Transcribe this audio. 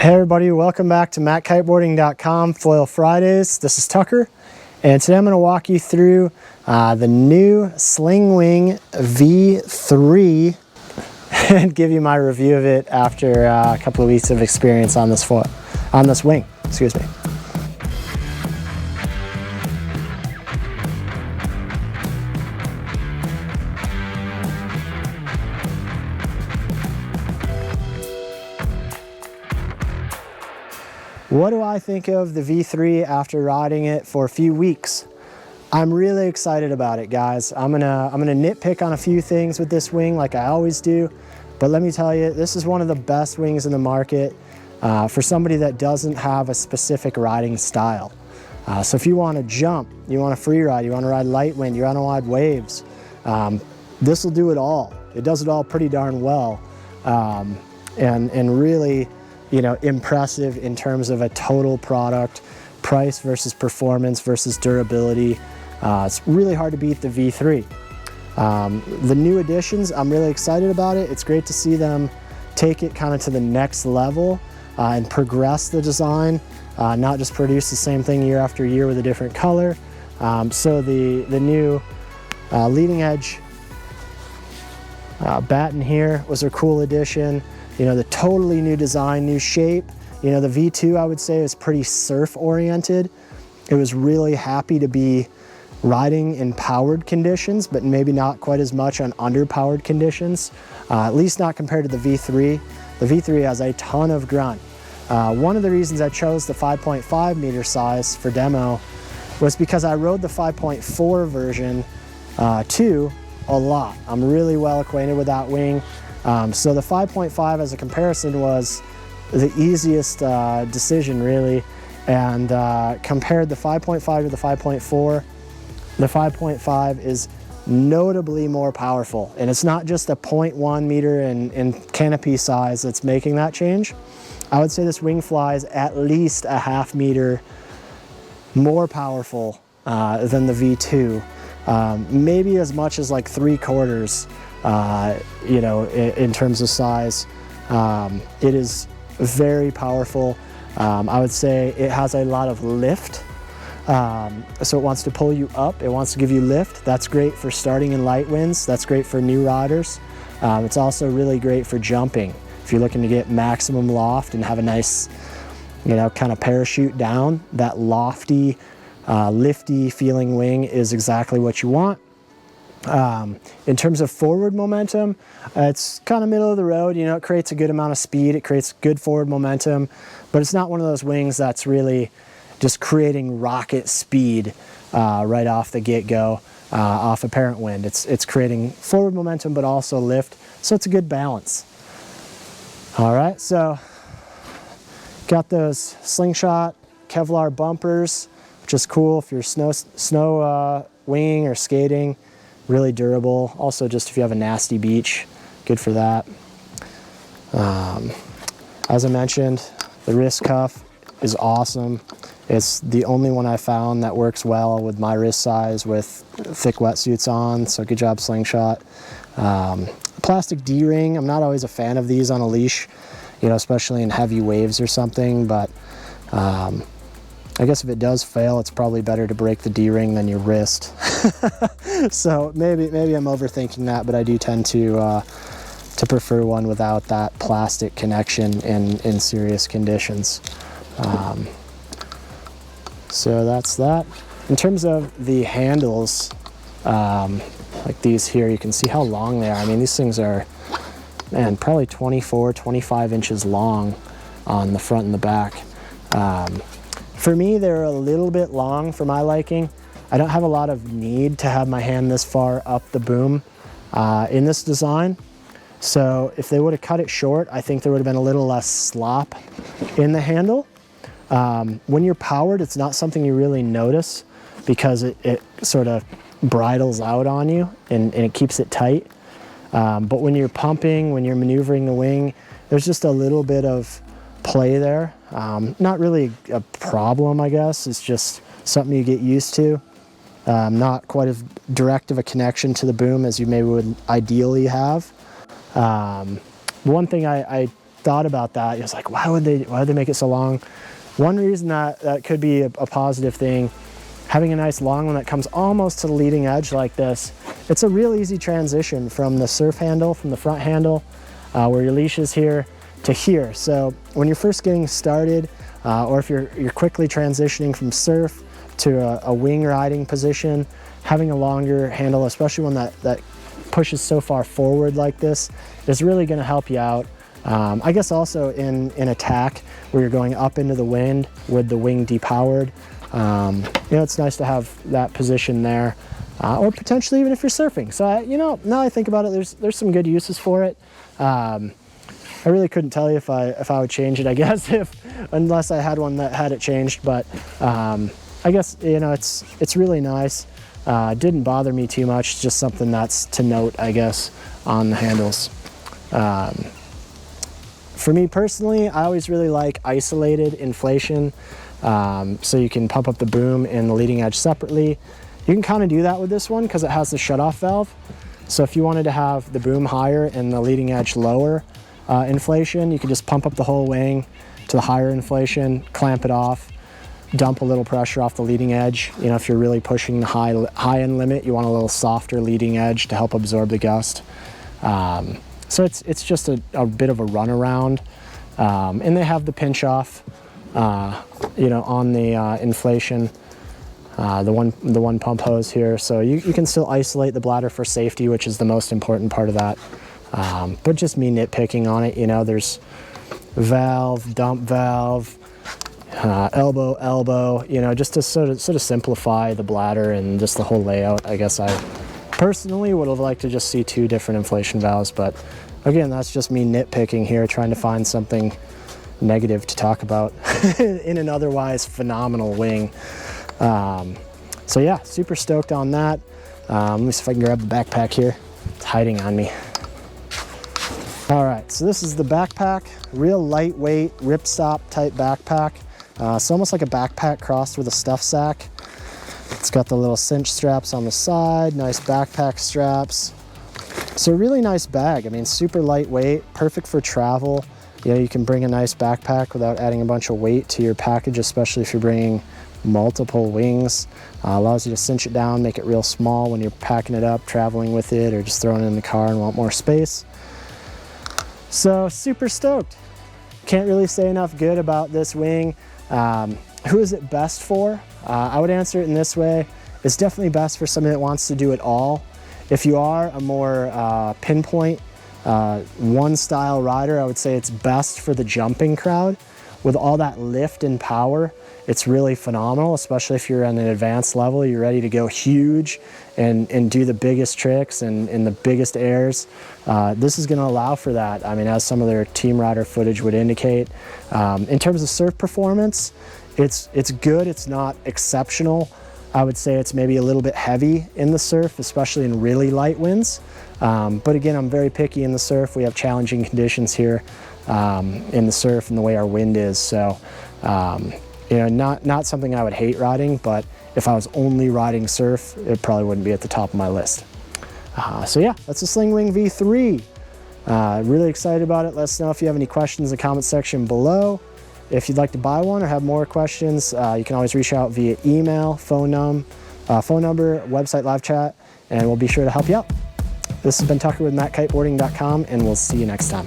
Hey everybody, welcome back to MattKiteboarding.com Foil Fridays. This is Tucker, and today I'm going to walk you through the new Slingwing V3 and give you my review of it after a couple of weeks of experience on this wing. Excuse me. What do I think of the V3 after riding it for a few weeks? I'm really excited about it, guys. I'm gonna nitpick on a few things with this wing like I always do, but let me tell you, this is one of the best wings in the market for somebody that doesn't have a specific riding style. So if you want to jump, you want to free ride, you want to ride light wind, you want to ride waves, this will do it all. It does it all pretty darn well, and really, you know, impressive in terms of a total product, price versus performance versus durability. It's really hard to beat the V3. The new additions, I'm really excited about it. It's great to see them take it kind of to the next level and progress the design, not just produce the same thing year after year with a different color. So the new leading edge baton here was a cool addition. You know, the totally new design, new shape. You know, the V2, I would say, is pretty surf oriented. It was really happy to be riding in powered conditions, but maybe not quite as much on underpowered conditions, at least not compared to the V3. The V3 has a ton of grunt. One of the reasons I chose the 5.5 meter size for demo was because I rode the 5.4 version too a lot. I'm really well acquainted with that wing. So the 5.5 as a comparison was the easiest decision really, and compared the 5.5 to the 5.4, the 5.5 is notably more powerful, and it's not just a 0.1 meter in canopy size that's making that change. I would say this wing flies at least a ½ meter more powerful than the V2, maybe as much as like 3/4. You know, in terms of size. It is very powerful. I would say it has a lot of lift. So it wants to pull you up, it wants to give you lift. That's great for starting in light winds. That's great for new riders. It's also really great for jumping. If you're looking to get maximum loft and have a nice, you know, kind of parachute down, that lofty, lifty feeling wing is exactly what you want. In terms of forward momentum, it's kind of middle of the road. You know, it creates a good amount of speed, it creates good forward momentum, but it's not one of those wings that's really just creating rocket speed right off the get-go, off apparent wind. It's creating forward momentum but also lift, so it's a good balance. All right, so got those Slingshot Kevlar bumpers, which is cool if you're snow winging or skating. Really durable. Also, just if you have a nasty beach, good for that. As I mentioned, the wrist cuff is awesome. It's the only one I found that works well with my wrist size with thick wetsuits on, so good job, Slingshot. Plastic D-ring, I'm not always a fan of these on a leash, you know, especially in heavy waves or something, but I guess if it does fail, it's probably better to break the D-ring than your wrist. So maybe I'm overthinking that, but I do tend to prefer one without that plastic connection in serious conditions. So that's that. In terms of the handles, like these here, you can see how long they are. I mean, these things are, man, probably 24, 25 inches long on the front and the back. For me, they're a little bit long for my liking. I don't have a lot of need to have my hand this far up the boom in this design. So if they would have cut it short, I think there would have been a little less slop in the handle. When you're powered, it's not something you really notice because it sort of bridles out on you and it keeps it tight. But when you're pumping, when you're maneuvering the wing, there's just a little bit of play there. Not really a problem, I guess. It's just something you get used to. Not quite as direct of a connection to the boom as you maybe would ideally have. One thing I thought about that. It was like, why would they make it so long? One reason that could be a positive thing, having a nice long one that comes almost to the leading edge like this, it's a real easy transition from the surf handle, from the front handle, where your leash is here, to here. So when you're first getting started, or if you're quickly transitioning from surf to a wing riding position, having a longer handle, especially one that pushes so far forward like this, is really going to help you out. I guess also in attack, where you're going up into the wind with the wing depowered, you know, it's nice to have that position there, or potentially even if you're surfing. So you know, now I think about it, there's some good uses for it. I really couldn't tell you if I would change it, I guess, unless I had one that had it changed. But I guess, you know, it's really nice. It didn't bother me too much. It's just something that's to note, I guess, on the handles. For me personally, I always really like isolated inflation. So you can pump up the boom and the leading edge separately. You can kind of do that with this one because it has the shutoff valve. So if you wanted to have the boom higher and the leading edge lower inflation, you could just pump up the whole wing to the higher inflation, clamp it off, dump a little pressure off the leading edge. You know, if you're really pushing the high end limit, you want a little softer leading edge to help absorb the gust. So it's just a bit of a runaround. And they have the pinch off, you know, on the inflation, the one pump hose here. So you can still isolate the bladder for safety, which is the most important part of that. But just me nitpicking on it, you know, there's valve, dump valve, elbow, you know, just to sort of simplify the bladder and just the whole layout. I guess I personally would have liked to just see 2 different inflation valves, but again, that's just me nitpicking here, trying to find something negative to talk about in an otherwise phenomenal wing. So yeah, super stoked on that. Let me see if I can grab the backpack here. It's hiding on me. All right, so this is the backpack, real lightweight ripstop type backpack. It's almost like a backpack crossed with a stuff sack. It's got the little cinch straps on the side, nice backpack straps. So a really nice bag. I mean, super lightweight, perfect for travel. You know, you can bring a nice backpack without adding a bunch of weight to your package, especially if you're bringing multiple wings. Allows you to cinch it down, make it real small when you're packing it up, traveling with it, or just throwing it in the car and want more space. So super stoked. Can't really say enough good about this wing. Who is it best for? I would answer it in this way. It's definitely best for somebody that wants to do it all. If you are a more pinpoint one style rider, I would say it's best for the jumping crowd. With all that lift and power, it's really phenomenal, especially if you're on an advanced level, you're ready to go huge and do the biggest tricks and the biggest airs. This is gonna allow for that. I mean, as some of their team rider footage would indicate. In terms of surf performance, it's good, it's not exceptional. I would say it's maybe a little bit heavy in the surf, especially in really light winds. But again, I'm very picky in the surf. We have challenging conditions here in the surf and the way our wind is. So, you know, not something I would hate riding, but if I was only riding surf, it probably wouldn't be at the top of my list. So yeah, that's the Slingwing V3. Really excited about it. Let us know if you have any questions in the comment section below. If you'd like to buy one or have more questions, you can always reach out via email, phone number, website, live chat, and we'll be sure to help you out. This has been Tucker with MattKiteboarding.com, and we'll see you next time.